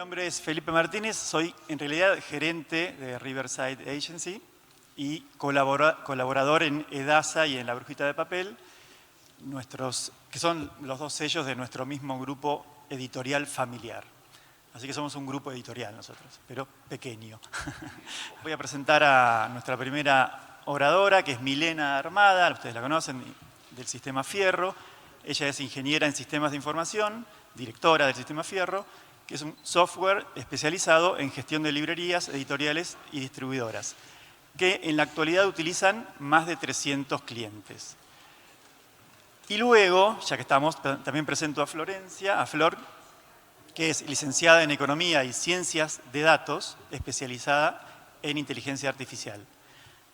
Mi nombre es Felipe Martínez, soy en realidad gerente de Riverside Agency y colaborador en Edasa y en La Brujita de Papel, que son los dos sellos de nuestro mismo grupo editorial familiar. Así que somos un grupo editorial nosotros, pero pequeño. Voy a presentar a nuestra primera oradora, que es Milena Armada, ustedes la conocen, del Sistema Fierro. Ella es ingeniera en sistemas de información, directora del Sistema Fierro, que es un software especializado en gestión de librerías, editoriales y distribuidoras, que en la actualidad utilizan más de 300 clientes. Y luego, ya que estamos, también presento a Florencia, a Flor, que es licenciada en Economía y Ciencias de Datos, especializada en inteligencia artificial.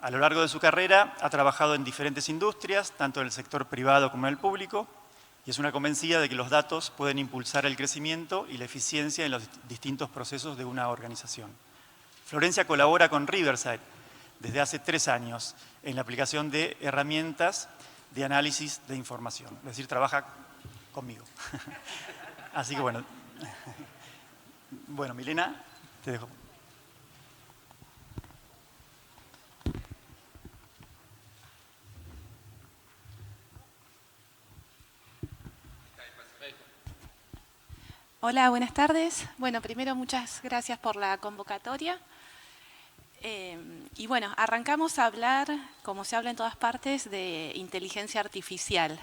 A lo largo de su carrera ha trabajado en diferentes industrias, tanto en el sector privado como en el público, y es una convencida de que los datos pueden impulsar el crecimiento y la eficiencia en los distintos procesos de una organización. Florencia colabora con Riverside desde hace 3 años en la aplicación de herramientas de análisis de información, es decir, trabaja conmigo. Así que bueno, Milena, te dejo. Hola, buenas tardes. Bueno, primero muchas gracias por la convocatoria. Y bueno, arrancamos a hablar, como se habla en todas partes, de inteligencia artificial.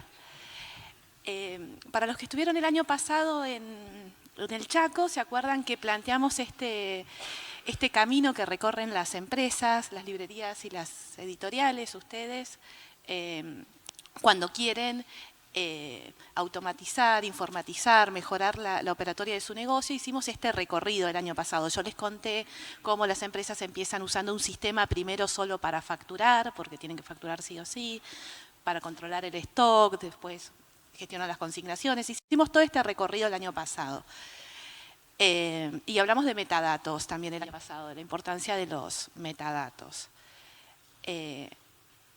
Para los que estuvieron el año pasado en el Chaco, se acuerdan que planteamos este camino que recorren las empresas, las librerías y las editoriales, ustedes, cuando quieren automatizar, informatizar, mejorar la operatoria de su negocio. Hicimos este recorrido el año pasado. Yo les conté cómo las empresas empiezan usando un sistema primero solo para facturar, porque tienen que facturar sí o sí, para controlar el stock, después gestionar las consignaciones. Hicimos todo este recorrido el año pasado. Y hablamos de metadatos también el año pasado, de la importancia de los metadatos.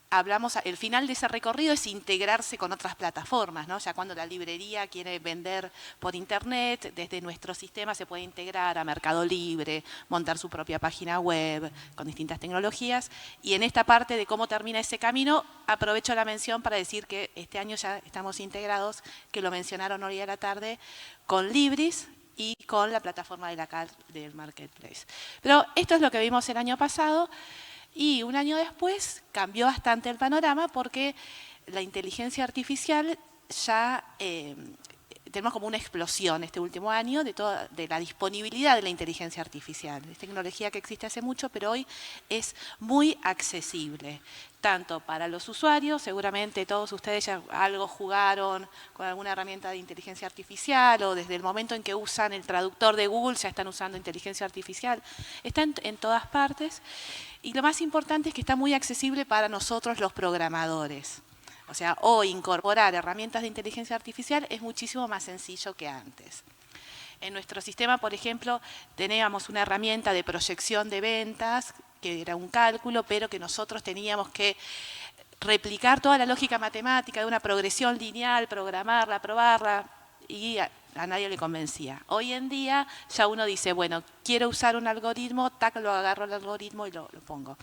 Hablamos, el final de ese recorrido es integrarse con otras plataformas, ¿no? Ya cuando la librería quiere vender por internet, desde nuestro sistema se puede integrar a Mercado Libre, montar su propia página web con distintas tecnologías. Y en esta parte de cómo termina ese camino, aprovecho la mención para decir que este año ya estamos integrados, que lo mencionaron hoy a la tarde, con Libris y con la plataforma de la CAL del Marketplace. Pero esto es lo que vimos el año pasado. Y un año después cambió bastante el panorama porque la inteligencia artificial ya tenemos como una explosión este último año de la disponibilidad de la inteligencia artificial. Es tecnología que existe hace mucho, pero hoy es muy accesible, tanto para los usuarios, seguramente todos ustedes ya algo jugaron con alguna herramienta de inteligencia artificial o desde el momento en que usan el traductor de Google ya están usando inteligencia artificial. Está en todas partes. Y lo más importante es que está muy accesible para nosotros los programadores. O sea, hoy incorporar herramientas de inteligencia artificial es muchísimo más sencillo que antes. En nuestro sistema, por ejemplo, teníamos una herramienta de proyección de ventas, que era un cálculo, pero que nosotros teníamos que replicar toda la lógica matemática de una progresión lineal, programarla, probarla, y a nadie le convencía. Hoy en día ya uno dice, bueno, quiero usar un algoritmo, tac, lo agarro el algoritmo y lo pongo.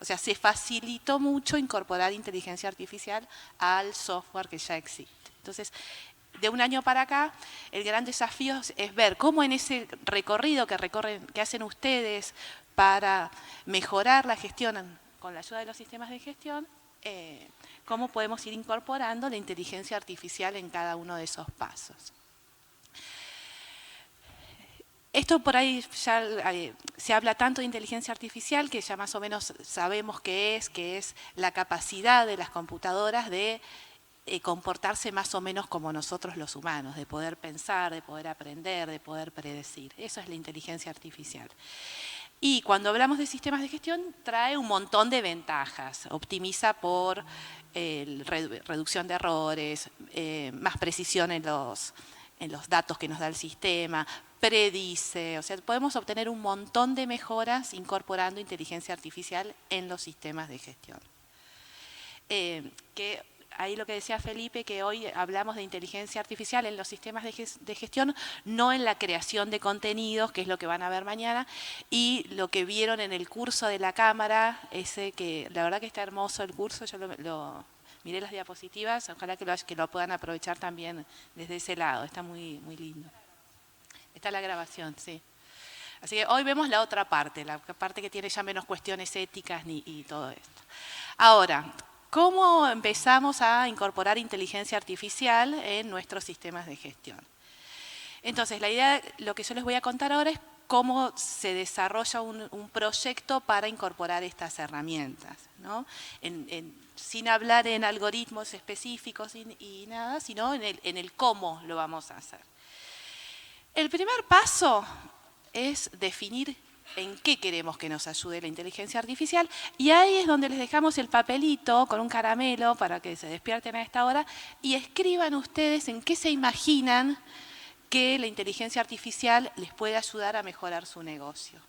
O sea, se facilitó mucho incorporar inteligencia artificial al software que ya existe. Entonces, de un año para acá, el gran desafío es ver cómo en ese recorrido que hacen ustedes para mejorar la gestión con la ayuda de los sistemas de gestión, cómo podemos ir incorporando la inteligencia artificial en cada uno de esos pasos. Esto por ahí ya se habla tanto de inteligencia artificial que ya más o menos sabemos qué es la capacidad de las computadoras de comportarse más o menos como nosotros los humanos, de poder pensar, de poder aprender, de poder predecir. Eso es la inteligencia artificial. Y cuando hablamos de sistemas de gestión, trae un montón de ventajas. Optimiza por reducción de errores, más precisión en los datos que nos da el sistema, predice, o sea, podemos obtener un montón de mejoras incorporando inteligencia artificial en los sistemas de gestión. Que ahí lo que decía Felipe, que hoy hablamos de inteligencia artificial en los sistemas de gestión, no en la creación de contenidos, que es lo que van a ver mañana, y lo que vieron en el curso de la Cámara, ese que la verdad que está hermoso el curso, yo miré las diapositivas, ojalá que lo puedan aprovechar también desde ese lado, está muy, muy lindo. Está la grabación, sí. Así que hoy vemos la otra parte, la parte que tiene ya menos cuestiones éticas y todo esto. Ahora, ¿cómo empezamos a incorporar inteligencia artificial en nuestros sistemas de gestión? Entonces, la idea, lo que yo les voy a contar ahora es cómo se desarrolla un proyecto para incorporar estas herramientas, ¿no? Sin hablar en algoritmos específicos y nada, sino en el cómo lo vamos a hacer. El primer paso es definir en qué queremos que nos ayude la inteligencia artificial, y ahí es donde les dejamos el papelito con un caramelo para que se despierten a esta hora y escriban ustedes en qué se imaginan que la inteligencia artificial les puede ayudar a mejorar su negocio.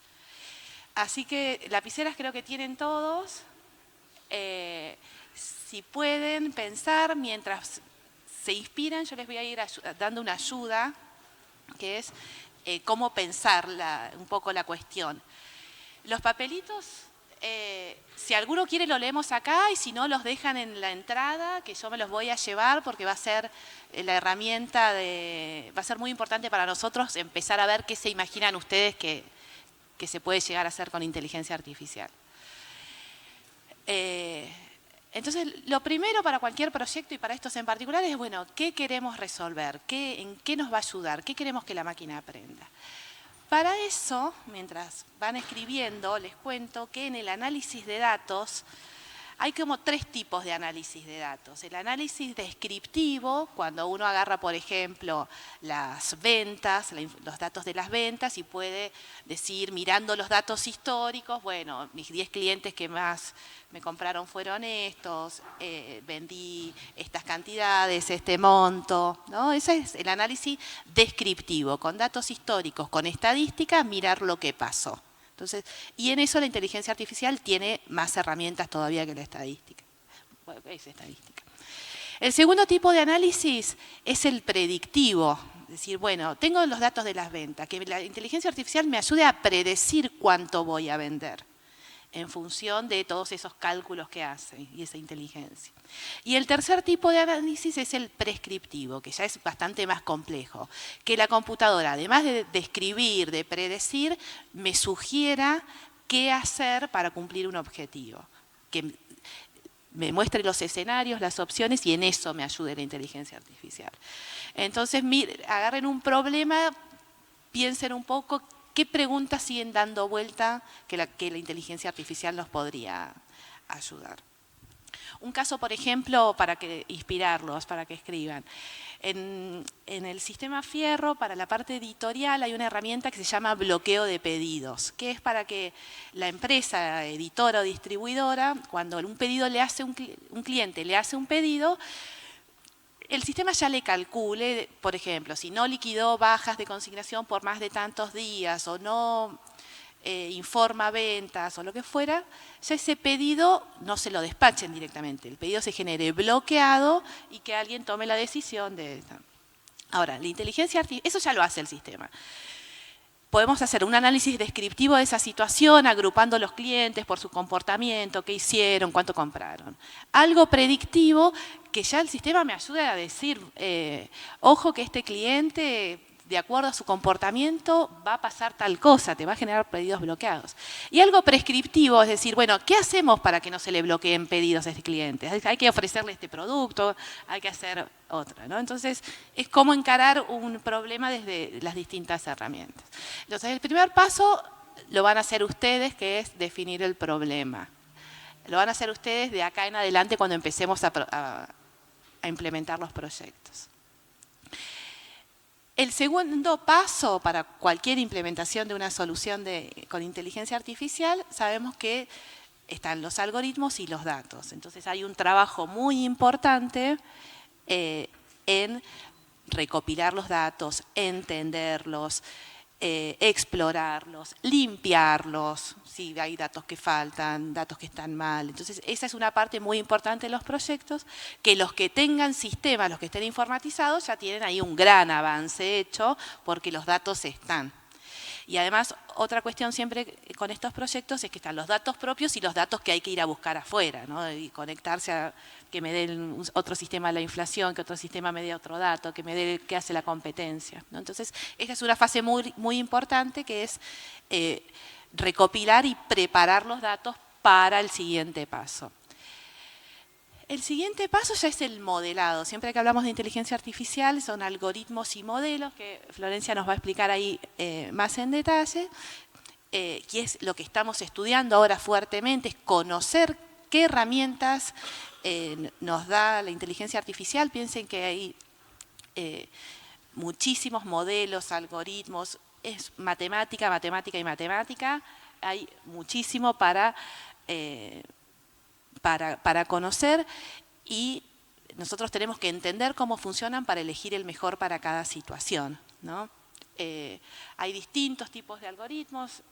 Así que lapiceras creo que tienen todos. Si pueden pensar mientras se inspiran, yo les voy a ir dando una ayuda, que es cómo pensar un poco la cuestión. Los papelitos, si alguno quiere lo leemos acá y si no los dejan en la entrada, que yo me los voy a llevar porque va a ser la herramienta va a ser muy importante para nosotros empezar a ver qué se imaginan ustedes que se puede llegar a hacer con inteligencia artificial. Entonces, lo primero para cualquier proyecto y para estos en particular es, bueno, ¿qué queremos resolver? ¿En qué nos va a ayudar? ¿Qué queremos que la máquina aprenda? Para eso, mientras van escribiendo, les cuento que en el análisis de datos hay como 3 tipos de análisis de datos. El análisis descriptivo, cuando uno agarra, por ejemplo, las ventas, los datos de las ventas y puede decir, mirando los datos históricos, bueno, mis 10 clientes que más me compraron fueron estos, vendí estas cantidades, este monto, ¿no? Ese es el análisis descriptivo, con datos históricos, con estadísticas, mirar lo que pasó. Entonces, y en eso la inteligencia artificial tiene más herramientas todavía que la estadística. Bueno, es estadística. El segundo tipo de análisis es el predictivo. Es decir, bueno, tengo los datos de las ventas, que la inteligencia artificial me ayude a predecir cuánto voy a vender en función de todos esos cálculos que hace y esa inteligencia. Y el tercer tipo de análisis es el prescriptivo, que ya es bastante más complejo, que la computadora, además de describir, de predecir, me sugiera qué hacer para cumplir un objetivo, que me muestre los escenarios, las opciones, y en eso me ayude la inteligencia artificial. Entonces, agarren un problema, piensen un poco qué preguntas siguen dando vuelta que la inteligencia artificial nos podría ayudar. Un caso, por ejemplo, para inspirarlos, para que escriban. En el sistema Fierro, para la parte editorial, hay una herramienta que se llama bloqueo de pedidos, que es para que la empresa editora o distribuidora, cuando un cliente le hace un pedido, el sistema ya le calcule, por ejemplo, si no liquidó bajas de consignación por más de tantos días o no informa ventas o lo que fuera, ya ese pedido no se lo despachen directamente, el pedido se genere bloqueado y que alguien tome la decisión de... Ahora, la inteligencia artificial, eso ya lo hace el sistema. Podemos hacer un análisis descriptivo de esa situación, agrupando los clientes por su comportamiento, qué hicieron, cuánto compraron. Algo predictivo que ya el sistema me ayude a decir, ojo que este cliente, de acuerdo a su comportamiento, va a pasar tal cosa, te va a generar pedidos bloqueados. Y algo prescriptivo, es decir, bueno, ¿qué hacemos para que no se le bloqueen pedidos a este cliente? Hay que ofrecerle este producto, hay que hacer otra, ¿no? Entonces, es cómo encarar un problema desde las distintas herramientas. Entonces, el primer paso lo van a hacer ustedes, que es definir el problema. Lo van a hacer ustedes de acá en adelante cuando empecemos a implementar los proyectos. El segundo paso para cualquier implementación de una solución con inteligencia artificial, sabemos que están los algoritmos y los datos. Entonces hay un trabajo muy importante en recopilar los datos, entenderlos, explorarlos, limpiarlos, si hay datos que faltan, datos que están mal. Entonces, esa es una parte muy importante de los proyectos, que los que tengan sistemas, los que estén informatizados, ya tienen ahí un gran avance hecho, porque los datos están. Y además, otra cuestión siempre con estos proyectos es que están los datos propios y los datos que hay que ir a buscar afuera, ¿no? Y conectarse a que me dé otro sistema de la inflación, que otro sistema me dé otro dato, que me dé qué hace la competencia, ¿no? Entonces, esta es una fase muy, muy importante que es recopilar y preparar los datos para el siguiente paso. El siguiente paso ya es el modelado. Siempre que hablamos de inteligencia artificial son algoritmos y modelos que Florencia nos va a explicar ahí más en detalle, que es lo que estamos estudiando ahora fuertemente, es conocer qué herramientas nos da la inteligencia artificial. Piensen que hay muchísimos modelos, algoritmos, es matemática, matemática y matemática. Hay muchísimo para conocer, y nosotros tenemos que entender cómo funcionan para elegir el mejor para cada situación, ¿no? Hay distintos tipos de algoritmos,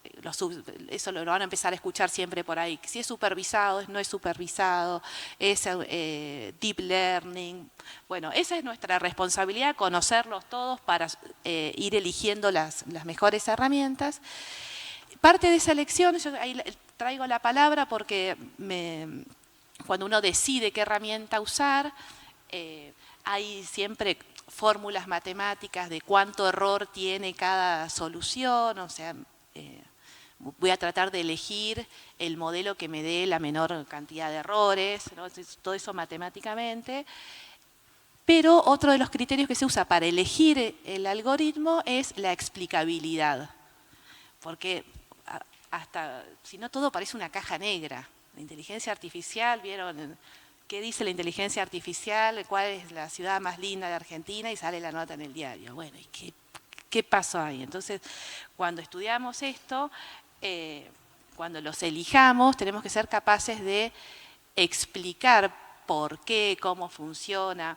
eso lo van a empezar a escuchar siempre por ahí, si es supervisado, no es supervisado, es deep learning. Bueno, esa es nuestra responsabilidad, conocerlos todos para ir eligiendo las mejores herramientas. Parte de esa elección, yo ahí traigo la palabra porque cuando uno decide qué herramienta usar, hay siempre fórmulas matemáticas de cuánto error tiene cada solución, o sea, voy a tratar de elegir el modelo que me dé la menor cantidad de errores, ¿no? Todo eso matemáticamente. Pero otro de los criterios que se usa para elegir el algoritmo es la explicabilidad, porque hasta, si no, todo parece una caja negra. La inteligencia artificial, ¿vieron qué dice la inteligencia artificial? ¿Cuál es la ciudad más linda de Argentina? Y sale la nota en el diario. Bueno, ¿y qué pasó ahí? Entonces, cuando estudiamos esto, cuando los elijamos, tenemos que ser capaces de explicar por qué, cómo funciona.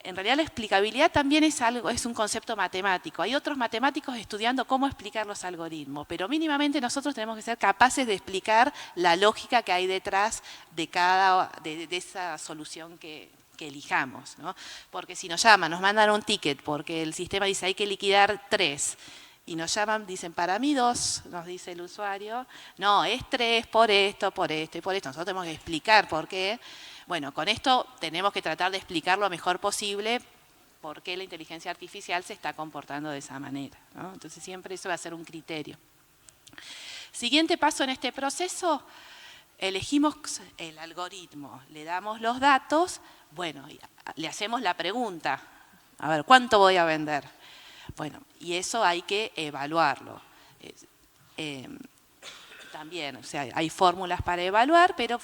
En realidad la explicabilidad también es un concepto matemático. Hay otros matemáticos estudiando cómo explicar los algoritmos, pero mínimamente nosotros tenemos que ser capaces de explicar la lógica que hay detrás de esa solución que elijamos, ¿no? Porque si nos llaman, nos mandan un ticket porque el sistema dice hay que liquidar 3, y nos llaman, dicen para mí 2, nos dice el usuario, no, es 3 por esto y por esto. Nosotros tenemos que explicar por qué. Bueno, con esto tenemos que tratar de explicar lo mejor posible por qué la inteligencia artificial se está comportando de esa manera, ¿no? Entonces siempre eso va a ser un criterio. Siguiente paso en este proceso, elegimos el algoritmo, le damos los datos, bueno, le hacemos la pregunta, a ver, ¿cuánto voy a vender? Bueno, y eso hay que evaluarlo. También, o sea, hay fórmulas para evaluar, pero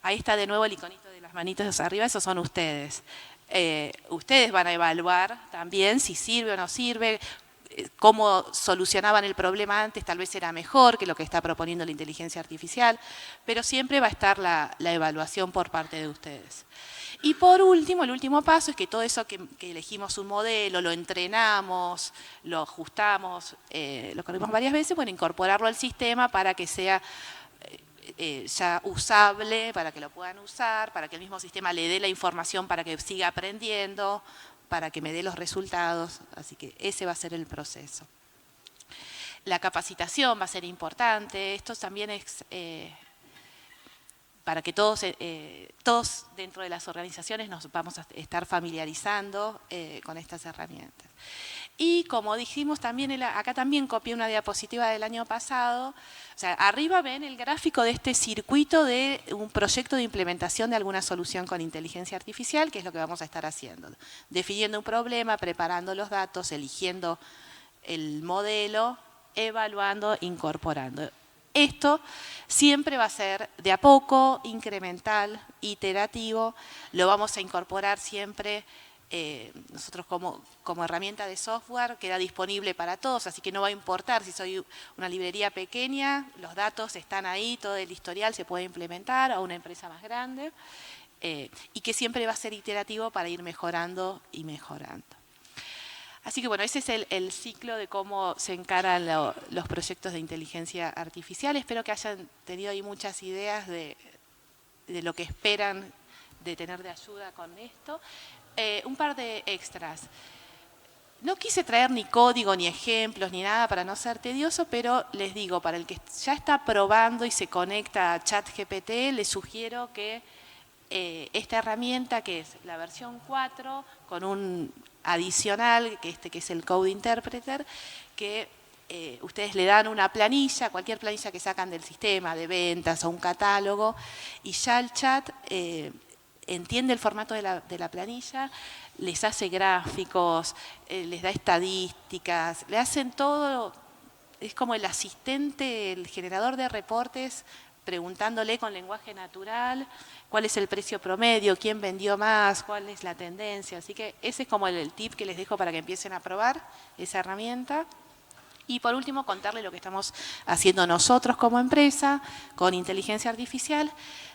ahí está de nuevo el iconito de las manitos arriba, esos son ustedes. Ustedes van a evaluar también si sirve o no sirve, cómo solucionaban el problema antes, tal vez era mejor que lo que está proponiendo la inteligencia artificial, pero siempre va a estar la evaluación por parte de ustedes. Y por último, el último paso es que todo eso que elegimos un modelo, lo entrenamos, lo ajustamos, lo corrimos varias veces, bueno, incorporarlo al sistema para que sea ya usable, para que lo puedan usar, para que el mismo sistema le dé la información para que siga aprendiendo, para que me dé los resultados. Así que ese va a ser el proceso. La capacitación va a ser importante. Esto también es para que todos dentro de las organizaciones nos vamos a estar familiarizando con estas herramientas. Y como dijimos también, acá también copié una diapositiva del año pasado. O sea, arriba ven el gráfico de este circuito de un proyecto de implementación de alguna solución con inteligencia artificial, que es lo que vamos a estar haciendo. Definiendo un problema, preparando los datos, eligiendo el modelo, evaluando, incorporando. Esto siempre va a ser de a poco, incremental, iterativo. Lo vamos a incorporar siempre. Nosotros como herramienta de software queda disponible para todos, así que no va a importar si soy una librería pequeña, los datos están ahí, todo el historial se puede implementar a una empresa más grande, y que siempre va a ser iterativo para ir mejorando y mejorando. Así que bueno, ese es el ciclo de cómo se encaran los proyectos de inteligencia artificial. Espero que hayan tenido ahí muchas ideas de lo que esperan de tener de ayuda con esto. Un par de extras. No quise traer ni código, ni ejemplos, ni nada para no ser tedioso, pero les digo, para el que ya está probando y se conecta a ChatGPT, les sugiero que esta herramienta, que es la versión 4, con un adicional, que es el Code Interpreter, que ustedes le dan una planilla, cualquier planilla que sacan del sistema, de ventas o un catálogo, y ya el chat entiende el formato de la planilla, les hace gráficos, les da estadísticas, le hacen todo, es como el asistente, el generador de reportes, preguntándole con lenguaje natural cuál es el precio promedio, quién vendió más, cuál es la tendencia. Así que ese es como el tip que les dejo para que empiecen a probar esa herramienta. Y por último, contarles lo que estamos haciendo nosotros como empresa con inteligencia artificial.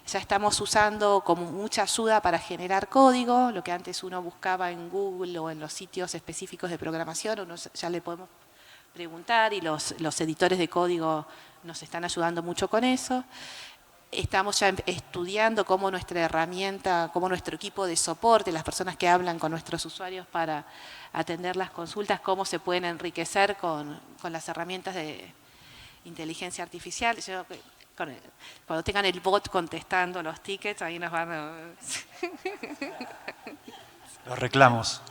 Ya estamos usando como mucha ayuda para generar código, lo que antes uno buscaba en Google o en los sitios específicos de programación, uno ya le podemos preguntar y los editores de código nos están ayudando mucho con eso. Estamos ya estudiando cómo nuestra herramienta, cómo nuestro equipo de soporte, las personas que hablan con nuestros usuarios para atender las consultas, cómo se pueden enriquecer con las herramientas de inteligencia artificial. Cuando tengan el bot contestando los tickets, ahí nos van a... Los reclamos.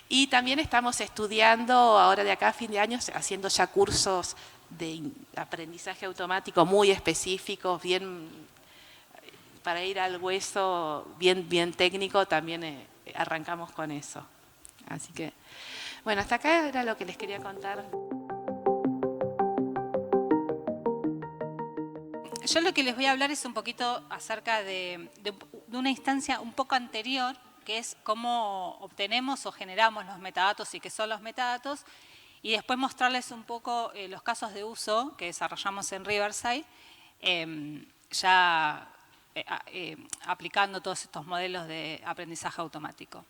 Y también estamos estudiando, ahora de acá a fin de año, haciendo ya cursos de aprendizaje automático muy específicos, bien para ir al hueso, bien técnico, también arrancamos con eso. Así que, bueno, hasta acá era lo que les quería contar. Yo lo que les voy a hablar es un poquito acerca de una instancia un poco anterior, que es cómo obtenemos o generamos los metadatos y qué son los metadatos, y después mostrarles un poco los casos de uso que desarrollamos en Riverside, aplicando todos estos modelos de aprendizaje automático.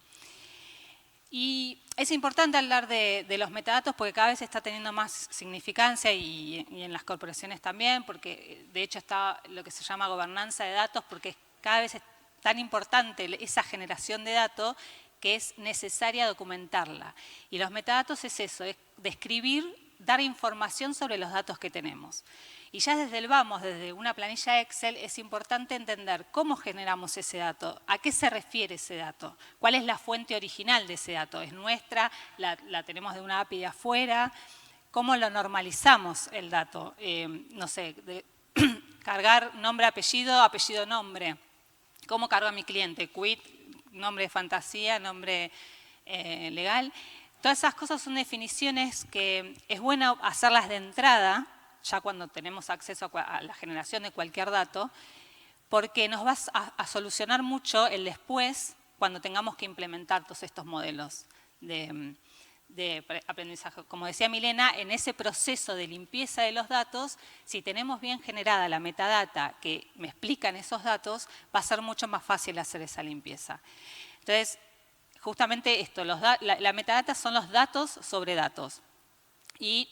Y es importante hablar de los metadatos porque cada vez está teniendo más significancia y en las corporaciones también, porque de hecho está lo que se llama gobernanza de datos, porque cada vez es tan importante esa generación de datos que es necesaria documentarla. Y los metadatos es eso, es describir, dar información sobre los datos que tenemos. Y ya desde una planilla Excel, es importante entender cómo generamos ese dato, a qué se refiere ese dato, cuál es la fuente original de ese dato, es nuestra, la tenemos de una API de afuera, cómo lo normalizamos el dato, no sé, cargar nombre, apellido, apellido, nombre, cómo cargo a mi cliente, quit, nombre de fantasía, nombre legal. Todas esas cosas son definiciones que es bueno hacerlas de entrada, ya cuando tenemos acceso a la generación de cualquier dato, porque nos va a solucionar mucho el después cuando tengamos que implementar todos estos modelos de aprendizaje. Como decía Milena, en ese proceso de limpieza de los datos, si tenemos bien generada la metadata que me explican esos datos, va a ser mucho más fácil hacer esa limpieza. Entonces, justamente esto, la metadata son los datos sobre datos. Y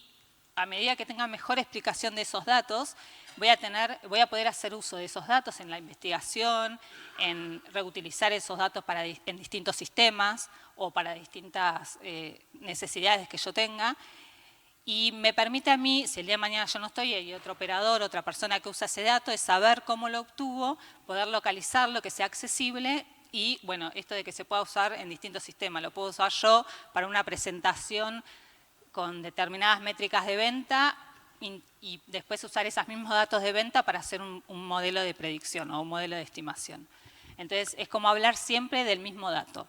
a medida que tenga mejor explicación de esos datos, voy a poder hacer uso de esos datos en la investigación, en reutilizar esos datos en distintos sistemas o para distintas necesidades que yo tenga. Y me permite a mí, si el día de mañana yo no estoy y hay otro operador, otra persona que usa ese dato, es saber cómo lo obtuvo, poder localizarlo, que sea accesible. Y bueno, esto de que se pueda usar en distintos sistemas, lo puedo usar yo para una presentación con determinadas métricas de venta y después usar esos mismos datos de venta para hacer un modelo de predicción o un modelo de estimación. Entonces, es como hablar siempre del mismo dato.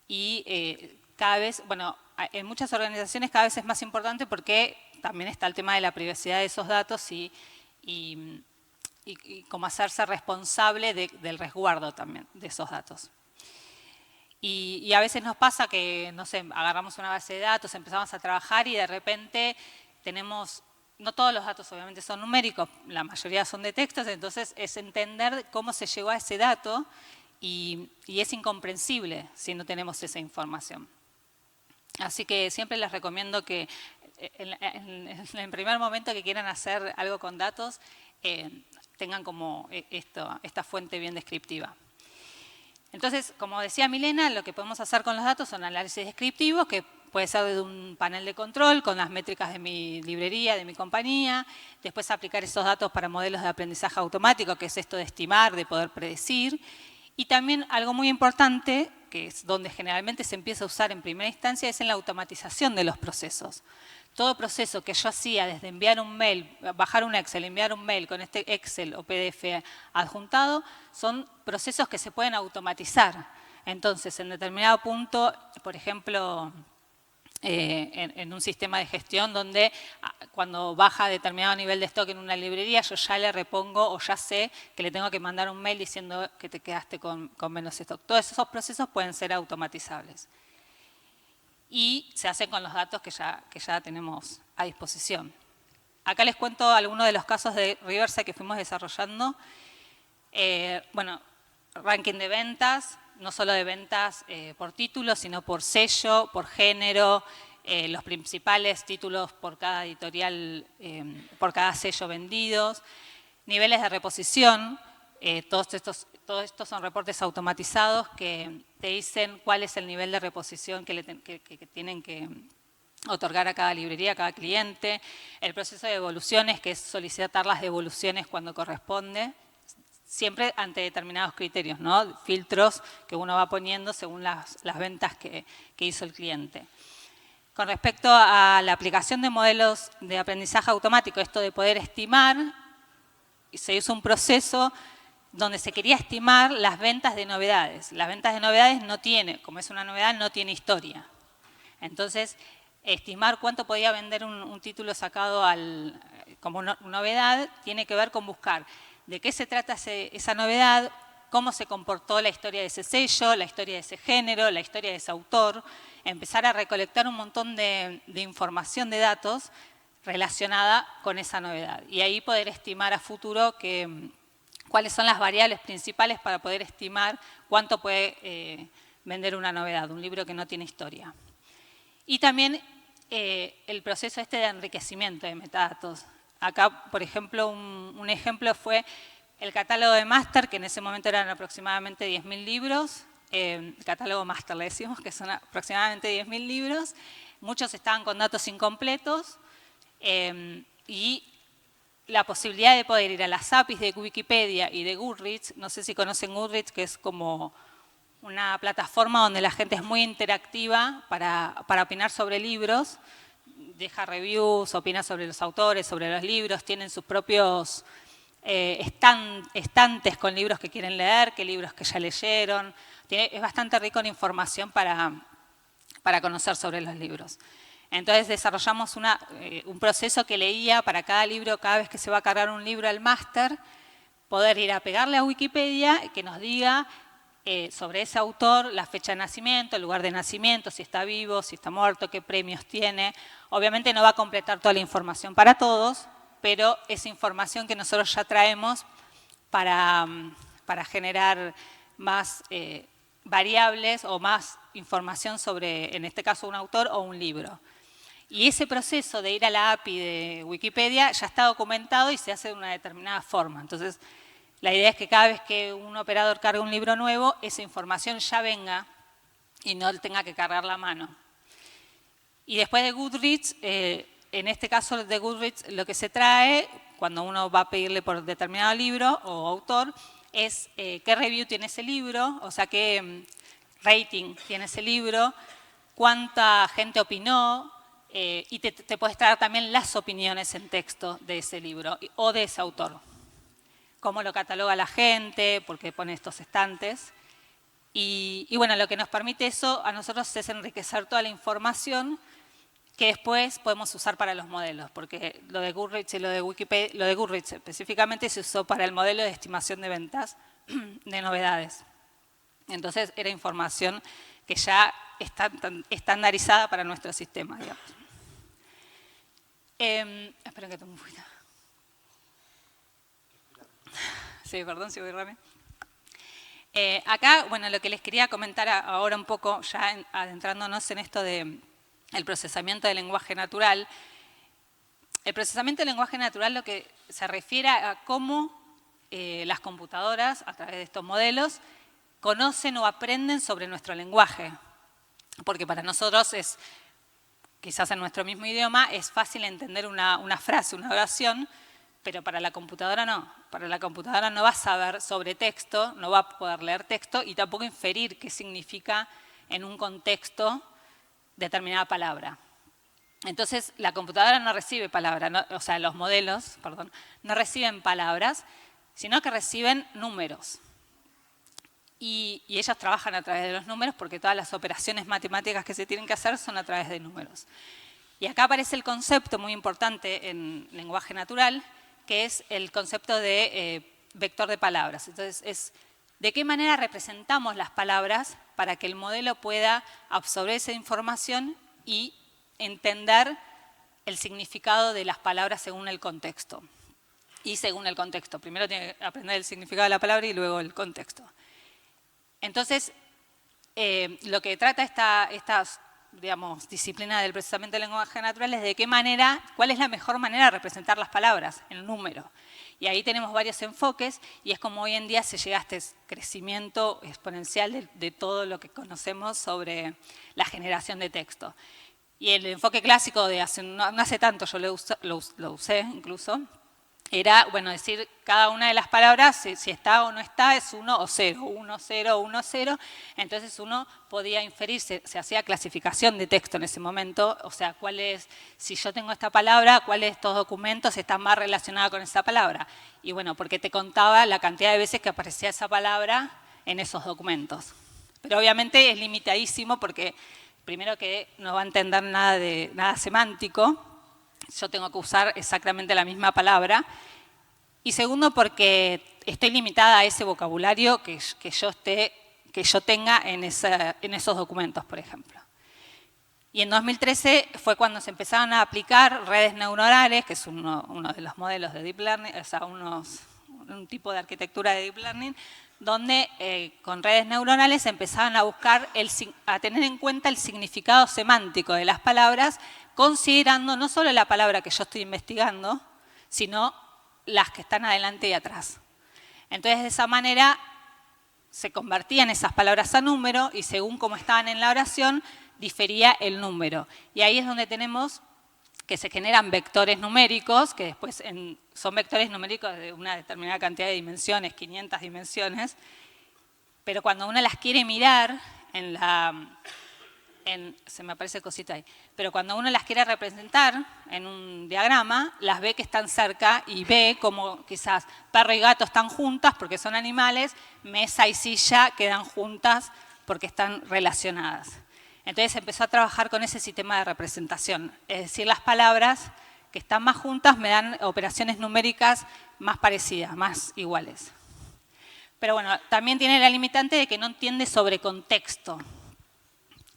Y cada vez, bueno, en muchas organizaciones cada vez es más importante porque también está el tema de la privacidad de esos datos y cómo hacerse responsable del resguardo también de esos datos. Y a veces nos pasa que, no sé, agarramos una base de datos, empezamos a trabajar y de repente tenemos, no todos los datos obviamente son numéricos, la mayoría son de textos, entonces es entender cómo se llegó a ese dato y es incomprensible si no tenemos esa información. Así que siempre les recomiendo que en el primer momento que quieran hacer algo con datos, tengan como esta fuente bien descriptiva. Entonces, como decía Milena, lo que podemos hacer con los datos son análisis descriptivos, que puede ser de un panel de control con las métricas de mi librería, de mi compañía, después aplicar esos datos para modelos de aprendizaje automático, que es esto de estimar, de poder predecir. Y también algo muy importante, que es donde generalmente se empieza a usar en primera instancia, es en la automatización de los procesos. Todo proceso que yo hacía desde enviar un mail, bajar un Excel, enviar un mail con este Excel o PDF adjuntado, son procesos que se pueden automatizar. Entonces, en determinado punto, por ejemplo, en un sistema de gestión donde cuando baja determinado nivel de stock en una librería, yo ya le repongo o ya sé que le tengo que mandar un mail diciendo que te quedaste con menos stock. Todos esos procesos pueden ser automatizables. Y se hacen con los datos que ya tenemos a disposición. Acá les cuento algunos de los casos de Riverside que fuimos desarrollando. Bueno, ranking de ventas, no solo de ventas por título, sino por sello, por género, los principales títulos por cada editorial, por cada sello vendidos, niveles de reposición, todos estos son reportes automatizados que te dicen cuál es el nivel de reposición que tienen que otorgar a cada librería, a cada cliente, el proceso de devoluciones, que es solicitar las devoluciones cuando corresponde, siempre ante determinados criterios, ¿no? Filtros que uno va poniendo según las ventas que hizo el cliente. Con respecto a la aplicación de modelos de aprendizaje automático, esto de poder estimar, se hizo un proceso donde se quería estimar las ventas de novedades. Las ventas de novedades no tiene, como es una novedad, no tiene historia. Entonces, estimar cuánto podía vender un título sacado como novedad tiene que ver con buscar de qué se trata esa novedad, cómo se comportó la historia de ese sello, la historia de ese género, la historia de ese autor, empezar a recolectar un montón de información de datos relacionada con esa novedad. Y ahí poder estimar a futuro cuáles son las variables principales para poder estimar cuánto puede vender una novedad, un libro que no tiene historia. Y también el proceso de enriquecimiento de metadatos. Acá, por ejemplo, un ejemplo fue el catálogo de máster, que en ese momento eran aproximadamente 10.000 libros. El catálogo máster, le decimos, que son aproximadamente 10.000 libros. Muchos estaban con datos incompletos. Y la posibilidad de poder ir a las APIs de Wikipedia y de Goodreads, no sé si conocen Goodreads, que es como una plataforma donde la gente es muy interactiva para opinar sobre libros, deja reviews, opina sobre los autores, sobre los libros, tienen sus propios estantes con libros que quieren leer, qué libros que ya leyeron. Es bastante rico en información para conocer sobre los libros. Entonces desarrollamos un proceso que leía para cada libro, cada vez que se va a cargar un libro al máster, poder ir a pegarle a Wikipedia que nos diga sobre ese autor, la fecha de nacimiento, el lugar de nacimiento, si está vivo, si está muerto, qué premios tiene. Obviamente no va a completar toda la información para todos, pero es información que nosotros ya traemos para generar más variables o más información sobre, en este caso, un autor o un libro. Y ese proceso de ir a la API de Wikipedia ya está documentado y se hace de una determinada forma. Entonces, la idea es que cada vez que un operador cargue un libro nuevo, esa información ya venga y no tenga que cargar la mano. Y después de Goodreads, en este caso de Goodreads, lo que se trae cuando uno va a pedirle por determinado libro o autor es qué review tiene ese libro, o sea, qué rating tiene ese libro, cuánta gente opinó, y te puedes traer también las opiniones en texto de ese libro o de ese autor. Cómo lo cataloga la gente, por qué pone estos estantes. Y bueno, lo que nos permite eso a nosotros es enriquecer toda la información que después podemos usar para los modelos, porque lo de Goodreads y lo de Wikipedia, lo de Goodreads específicamente se usó para el modelo de estimación de ventas de novedades. Entonces era información que ya está estandarizada para nuestro sistema, digamos. Esperen que tome un poquito. Sí, perdón si voy rápido. Acá, bueno, lo que les quería comentar ahora un poco, ya adentrándonos en esto de el procesamiento del lenguaje natural. El procesamiento del lenguaje natural lo que se refiere a cómo las computadoras, a través de estos modelos, conocen o aprenden sobre nuestro lenguaje. Porque para nosotros es, quizás en nuestro mismo idioma, es fácil entender una frase, una oración, pero para la computadora no. Para la computadora no va a saber sobre texto, no va a poder leer texto y tampoco inferir qué significa en un contexto determinada palabra. Entonces, la computadora no recibe palabras, o sea, los modelos, perdón, no reciben palabras, sino que reciben números. Y ellos trabajan a través de los números porque todas las operaciones matemáticas que se tienen que hacer son a través de números. Y acá aparece el concepto muy importante en lenguaje natural, que es el concepto de vector de palabras. Entonces, es de qué manera representamos las palabras para que el modelo pueda absorber esa información y entender el significado de las palabras según el contexto. Y según el contexto. Primero tiene que aprender el significado de la palabra y luego el contexto. Entonces, lo que trata esta digamos, disciplina del procesamiento del lenguaje natural es de qué manera, cuál es la mejor manera de representar las palabras, el número. Y ahí tenemos varios enfoques y es como hoy en día se llega a este crecimiento exponencial de todo lo que conocemos sobre la generación de texto. Y el enfoque clásico de no hace tanto, yo lo usé incluso, era, bueno, decir cada una de las palabras, si está o no está, es 1 o 0, 1, 0, 1, 0. Entonces uno podía inferir, se hacía clasificación de texto en ese momento, o sea, cuál es, si yo tengo esta palabra, cuáles de estos documentos están más relacionados con esa palabra. Y bueno, porque te contaba la cantidad de veces que aparecía esa palabra en esos documentos. Pero obviamente es limitadísimo porque primero que no va a entender nada semántico, yo tengo que usar exactamente la misma palabra. Y segundo, porque estoy limitada a ese vocabulario que yo tenga en esos documentos, por ejemplo. Y en 2013 fue cuando se empezaron a aplicar redes neuronales, que es uno de los modelos de Deep Learning, o sea, un tipo de arquitectura de Deep Learning, donde con redes neuronales empezaban a buscar, a tener en cuenta el significado semántico de las palabras, considerando no solo la palabra que yo estoy investigando, sino las que están adelante y atrás. Entonces, de esa manera, se convertían esas palabras a número y según cómo estaban en la oración, difería el número. Y ahí es donde tenemos que se generan vectores numéricos, que después son vectores numéricos de una determinada cantidad de dimensiones, 500 dimensiones, pero cuando uno las quiere mirar se me aparece cosita ahí, pero cuando uno las quiere representar en un diagrama, las ve que están cerca y ve como quizás perro y gato están juntas porque son animales, mesa y silla quedan juntas porque están relacionadas. Entonces empezó a trabajar con ese sistema de representación, es decir, las palabras que están más juntas me dan operaciones numéricas más parecidas, más iguales. Pero bueno, también tiene la limitante de que no entiende sobre contexto.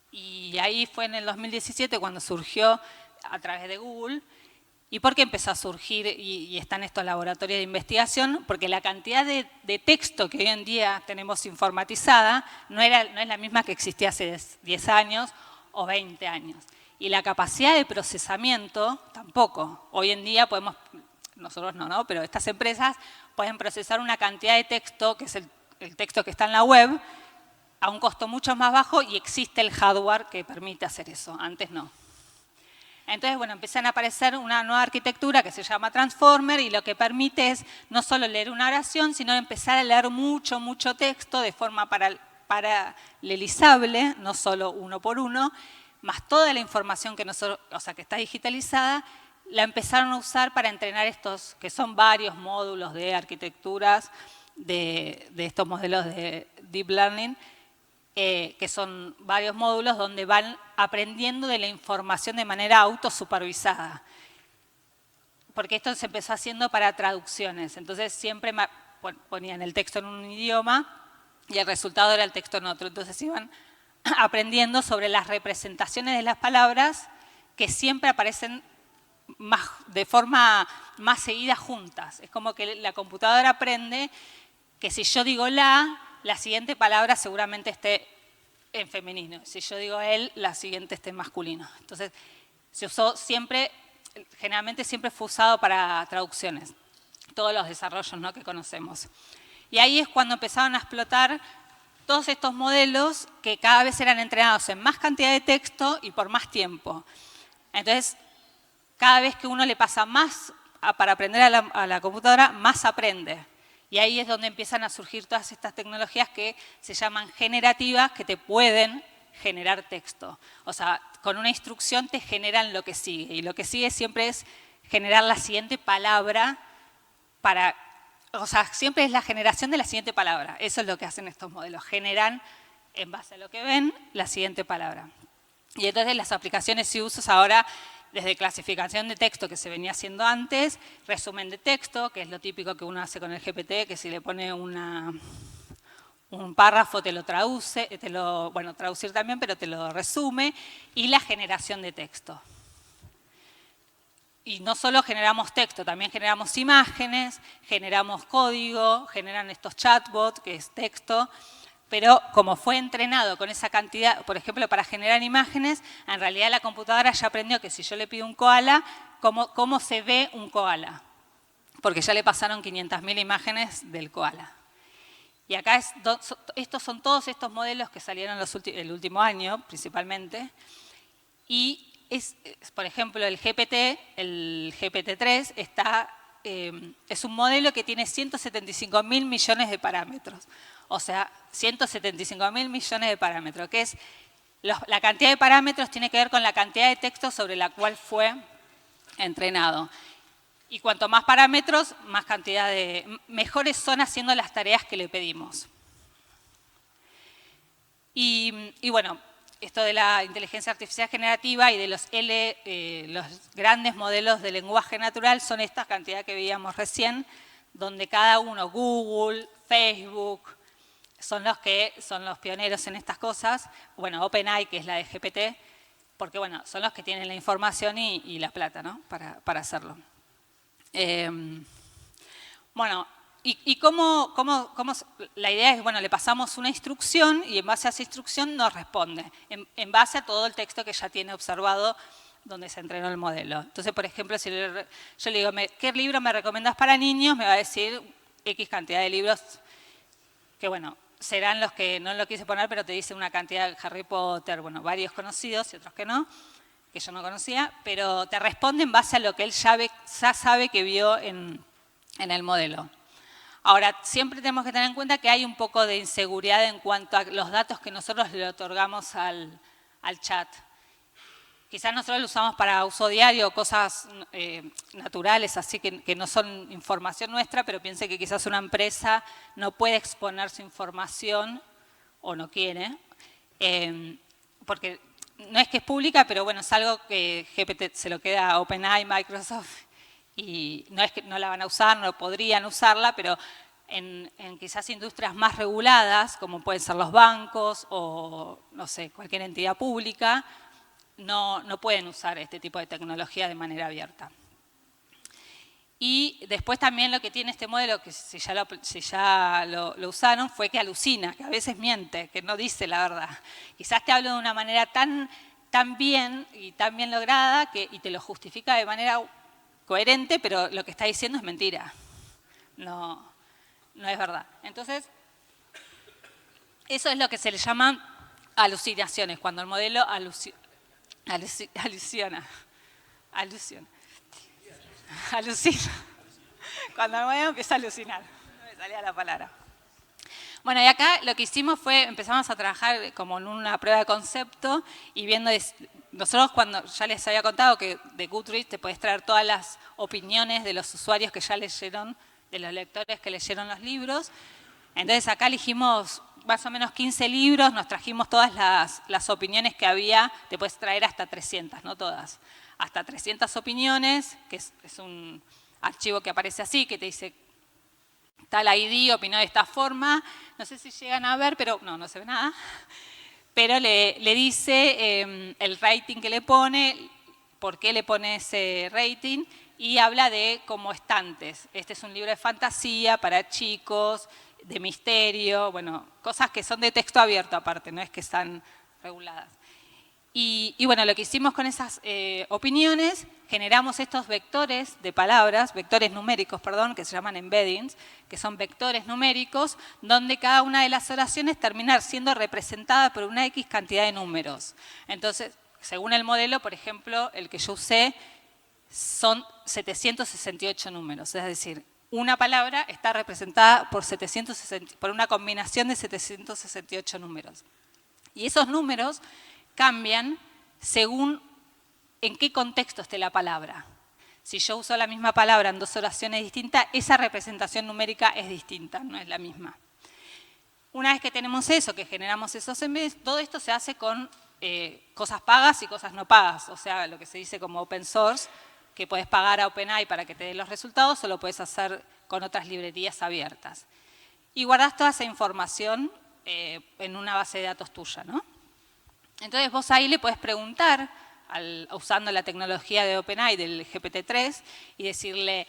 Y ahí fue en el 2017 cuando surgió a través de Google. ¿Y por qué empezó a surgir y están estos laboratorios de investigación? Porque la cantidad de texto que hoy en día tenemos informatizada no es la misma que existía hace 10 años o 20 años. Y la capacidad de procesamiento tampoco. Hoy en día podemos, nosotros no, pero estas empresas pueden procesar una cantidad de texto, que es el texto que está en la web, a un costo mucho más bajo y existe el hardware que permite hacer eso. Antes no. Entonces, bueno, empiezan a aparecer una nueva arquitectura que se llama Transformer y lo que permite es no solo leer una oración, sino empezar a leer mucho texto de forma paralelizable, no solo uno por uno, más toda la información que que está digitalizada, la empezaron a usar para entrenar estos, que son varios módulos de arquitecturas de estos modelos de Deep Learning, que son varios módulos donde van aprendiendo de la información de manera autosupervisada. Porque esto se empezó haciendo para traducciones. Entonces siempre ponían el texto en un idioma y el resultado era el texto en otro. Entonces iban aprendiendo sobre las representaciones de las palabras que siempre aparecen de forma más seguida juntas. Es como que la computadora aprende que si yo digo la siguiente palabra seguramente esté en femenino. Si yo digo él, la siguiente está en masculino. Entonces, se usó siempre, generalmente siempre fue usado para traducciones, todos los desarrollos, ¿no?, que conocemos. Y ahí es cuando empezaron a explotar todos estos modelos que cada vez eran entrenados en más cantidad de texto y por más tiempo. Entonces, cada vez que uno le pasa más para aprender a la computadora, más aprende. Y ahí es donde empiezan a surgir todas estas tecnologías que se llaman generativas, que te pueden generar texto. O sea, con una instrucción te generan lo que sigue. Y lo que sigue siempre es generar la siguiente palabra para... O sea, siempre es la generación de la siguiente palabra. Eso es lo que hacen estos modelos. Generan, en base a lo que ven, la siguiente palabra. Y entonces las aplicaciones y usos ahora, desde clasificación de texto, que se venía haciendo antes, resumen de texto, que es lo típico que uno hace con el GPT, que si le pone un párrafo te lo traduce, bueno, traducir también, pero te lo resume, y la generación de texto. Y no solo generamos texto, también generamos imágenes, generamos código, generan estos chatbots, que es texto, pero como fue entrenado con esa cantidad, por ejemplo, para generar imágenes, en realidad la computadora ya aprendió que si yo le pido un koala, ¿cómo se ve un koala? Porque ya le pasaron 500.000 imágenes del koala. Y acá estos son todos estos modelos que salieron el último año, principalmente, y por ejemplo, el GPT-3 es un modelo que tiene 175.000 millones de parámetros. O sea, 175.000 millones de parámetros, que es la cantidad de parámetros tiene que ver con la cantidad de texto sobre la cual fue entrenado. Y cuanto más parámetros, mejores son haciendo las tareas que le pedimos. Y bueno, esto de la inteligencia artificial generativa y de los grandes modelos de lenguaje natural son esta cantidad que veíamos recién, donde cada uno, Google, Facebook, son los pioneros en estas cosas. Bueno, OpenAI, que es la de GPT, porque bueno, son los que tienen la información y la plata, ¿no?, para hacerlo. Bueno, ¿y cómo la idea es, bueno, le pasamos una instrucción y en base a esa instrucción nos responde, en base a todo el texto que ya tiene observado donde se entrenó el modelo. Entonces, por ejemplo, si yo le digo, ¿qué libro me recomiendas para niños? Me va a decir X cantidad de libros que, bueno, serán los que no lo quise poner, pero te dice una cantidad de Harry Potter, bueno, varios conocidos y otros que no, que yo no conocía, pero te responde en base a lo que él ya sabe que vio en el modelo. Ahora, siempre tenemos que tener en cuenta que hay un poco de inseguridad en cuanto a los datos que nosotros le otorgamos al chat. Quizás nosotros lo usamos para uso diario, cosas naturales, así que no son información nuestra, pero piense que quizás una empresa no puede exponer su información o no quiere, porque no es que es pública, pero bueno, es algo que GPT se lo queda a OpenAI, Microsoft, y no es que no la van a usar, no podrían usarla, pero en quizás industrias más reguladas, como pueden ser los bancos o, no sé, cualquier entidad pública, no pueden usar este tipo de tecnología de manera abierta. Y después también lo que tiene este modelo, que si ya lo usaron, fue que alucina, que a veces miente, que no dice la verdad. Quizás te hablo de una manera tan bien y tan bien lograda y te lo justifica de manera coherente, pero lo que está diciendo es mentira. No es verdad. Entonces, eso es lo que se le llaman alucinaciones, cuando el modelo alucina. Cuando el modelo empieza a alucinar. No me salía la palabra. Bueno, y acá lo que hicimos fue, empezamos a trabajar como en una prueba de concepto y viendo, nosotros cuando ya les había contado que de Goodreads te puedes traer todas las opiniones de los usuarios que ya leyeron, de los lectores que leyeron los libros. Entonces acá elegimos más o menos 15 libros, nos trajimos todas las opiniones que había, te puedes traer hasta 300, no todas, hasta 300 opiniones, que es un archivo que aparece así, que te dice tal ID, opinó de esta forma, no sé si llegan a ver, pero no se ve nada, pero le dice el rating que le pone, por qué le pone ese rating, y habla de como estantes. Este es un libro de fantasía para chicos, de misterio, bueno, cosas que son de texto abierto aparte, no es que están reguladas. Y bueno, lo que hicimos con esas opiniones, generamos estos vectores de palabras, vectores numéricos, perdón, que se llaman embeddings, que son vectores numéricos, donde cada una de las oraciones termina siendo representada por una X cantidad de números. Entonces, según el modelo, por ejemplo, el que yo usé, son 768 números, es decir, una palabra está representada por una combinación de 768 números. Y esos números cambian según en qué contexto esté la palabra. Si yo uso la misma palabra en dos oraciones distintas, esa representación numérica es distinta, no es la misma. Una vez que tenemos eso, que generamos esos embeddings, todo esto se hace con cosas pagas y cosas no pagas, o sea, lo que se dice como open source, que puedes pagar a OpenAI para que te dé los resultados o lo puedes hacer con otras librerías abiertas. Y guardás toda esa información en una base de datos tuya, ¿no? Entonces vos ahí le podés preguntar, usando la tecnología de OpenAI del GPT-3, y decirle,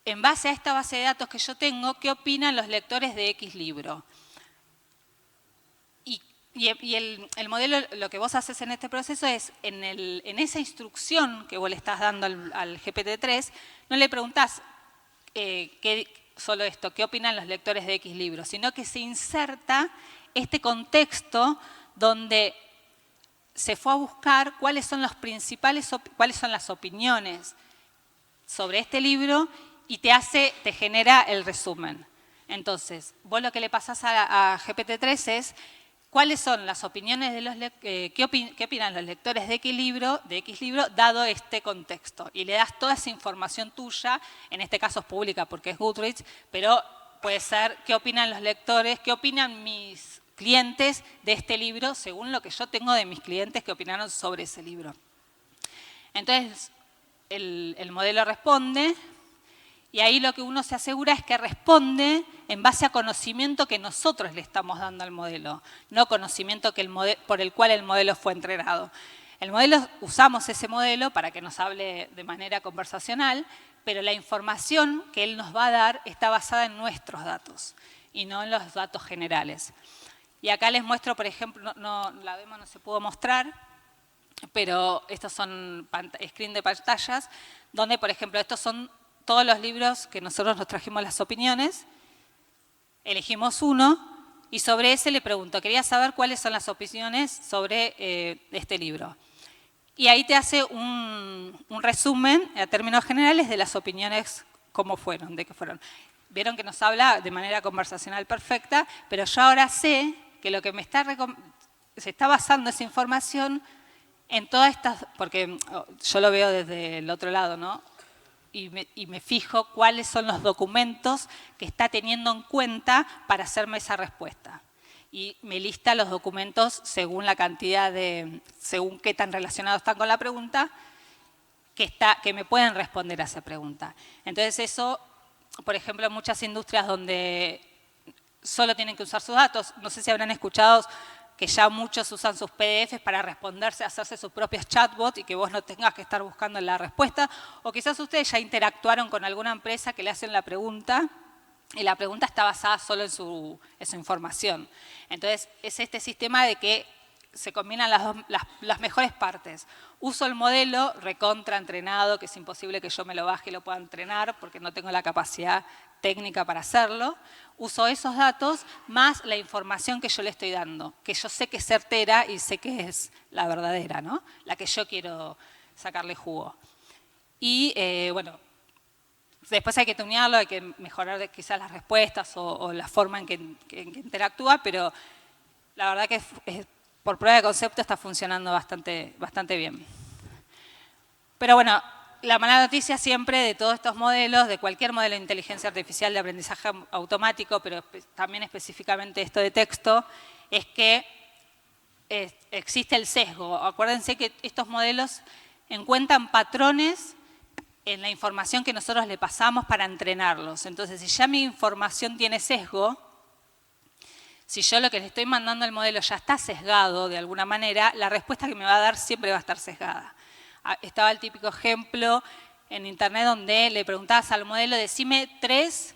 en base a esta base de datos que yo tengo, ¿qué opinan los lectores de X libro? Y el modelo, lo que vos haces en este proceso es, en esa instrucción que vos le estás dando al GPT-3, no le preguntás solo esto, ¿qué opinan los lectores de X libro? Sino que se inserta este contexto donde se fue a buscar cuáles son las opiniones sobre este libro y te genera el resumen. Entonces, vos lo que le pasás a GPT-3 es cuáles son las opiniones de qué opinan los lectores de X libro dado este contexto. Y le das toda esa información tuya, en este caso es pública porque es Goodreads, pero puede ser qué opinan los lectores, qué opinan mis clientes de este libro, según lo que yo tengo de mis clientes que opinaron sobre ese libro. Entonces, el modelo responde, y ahí lo que uno se asegura es que responde en base a conocimiento que nosotros le estamos dando al modelo, no conocimiento por el cual el modelo fue entrenado. Usamos ese modelo para que nos hable de manera conversacional, pero la información que él nos va a dar está basada en nuestros datos y no en los datos generales. Y acá les muestro, por ejemplo, la demo no se pudo mostrar, pero estos son screen de pantallas, donde, por ejemplo, estos son todos los libros que nosotros nos trajimos las opiniones, elegimos uno y sobre ese le pregunto, quería saber cuáles son las opiniones sobre este libro. Y ahí te hace un resumen a términos generales de las opiniones, cómo fueron, de qué fueron. Vieron que nos habla de manera conversacional perfecta, pero yo ahora sé que lo que se está basando esa información en todas estas, porque yo lo veo desde el otro lado, ¿no? Y me fijo cuáles son los documentos que está teniendo en cuenta para hacerme esa respuesta. Y me lista los documentos según la cantidad según qué tan relacionados están con la pregunta, que me pueden responder a esa pregunta. Entonces eso, por ejemplo, en muchas industrias donde solo tienen que usar sus datos, no sé si habrán escuchado que ya muchos usan sus PDFs para responderse, hacerse sus propios chatbots y que vos no tengas que estar buscando la respuesta. O quizás ustedes ya interactuaron con alguna empresa que le hacen la pregunta y la pregunta está basada solo en su información. Entonces, es este sistema de que se combinan las mejores partes. Uso el modelo recontra entrenado, que es imposible que yo me lo baje y lo pueda entrenar porque no tengo la capacidad técnica para hacerlo. Uso esos datos más la información que yo le estoy dando, que yo sé que es certera y sé que es la verdadera, ¿no? La que yo quiero sacarle jugo. Y bueno, después hay que tunearlo, hay que mejorar quizás las respuestas o la forma en que interactúa, pero la verdad que por prueba de concepto está funcionando bastante bien. Pero bueno, la mala noticia siempre de todos estos modelos, de cualquier modelo de inteligencia artificial de aprendizaje automático, pero también específicamente esto de texto, es que existe el sesgo. Acuérdense que estos modelos encuentran patrones en la información que nosotros le pasamos para entrenarlos. Entonces, si ya mi información tiene sesgo, si yo lo que le estoy mandando al modelo ya está sesgado de alguna manera, la respuesta que me va a dar siempre va a estar sesgada. Estaba el típico ejemplo en internet donde le preguntabas al modelo, decime 3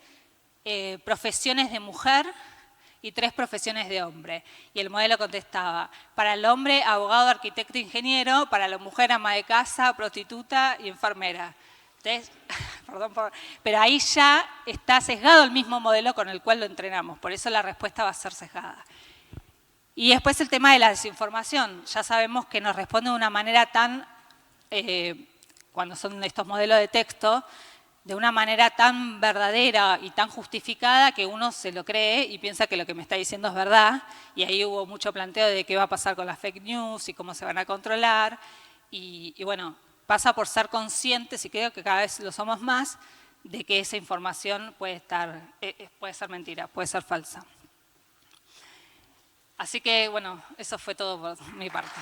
profesiones de mujer y 3 profesiones de hombre. Y el modelo contestaba, para el hombre, abogado, arquitecto, ingeniero, para la mujer, ama de casa, prostituta y enfermera. Entonces, pero ahí ya está sesgado el mismo modelo con el cual lo entrenamos, por eso la respuesta va a ser sesgada. Y después el tema de la desinformación. Ya sabemos que nos responde de una manera tan, cuando son estos modelos de texto, de una manera tan verdadera y tan justificada que uno se lo cree y piensa que lo que me está diciendo es verdad. Y ahí hubo mucho planteo de qué va a pasar con las fake news y cómo se van a controlar. Y bueno, pasa por ser conscientes, y creo que cada vez lo somos más, de que esa información puede ser mentira, puede ser falsa. Así que, bueno, eso fue todo por mi parte.